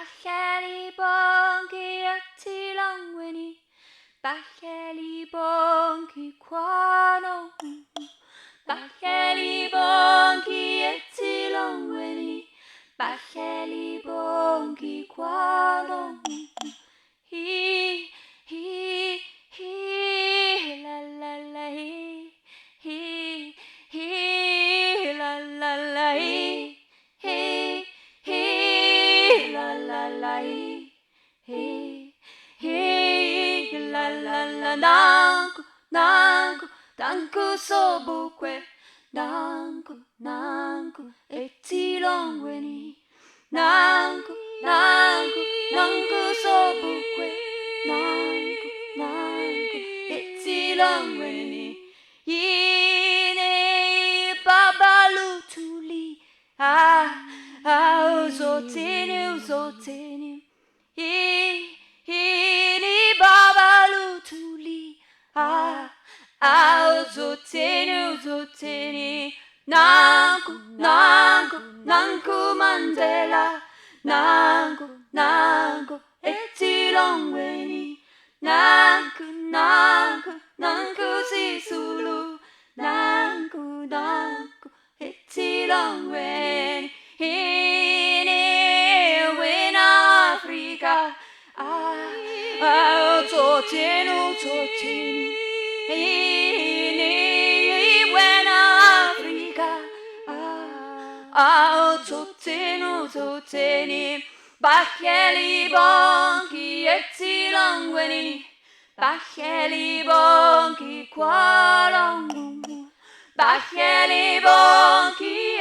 Bacheli bonki ati longweni, Bacheli bonki kwano. Bacheli bonki ati longweni, Bacheli bonki kwano. He, la la la, he, la la la, he, la la la, he, la la la. Nanku, nanku, nanku sobukwe, nanku, nanku, eti longweni, nanku, nanku, nanku sobukwe, nanku, nanku, eti longweni. Yine babalutuli, uzotini. Yine babalutuli, uzotini. Nanku, Mandela, nanku, eti longweni. Nanku, Sisulu, nanku, eti longweni. Hini wena Africa, uzotini. Hini wena Africa, uzotini. Bacheli bonki eti longweni, Bacheli bonki kwalongu, Bacheli bonki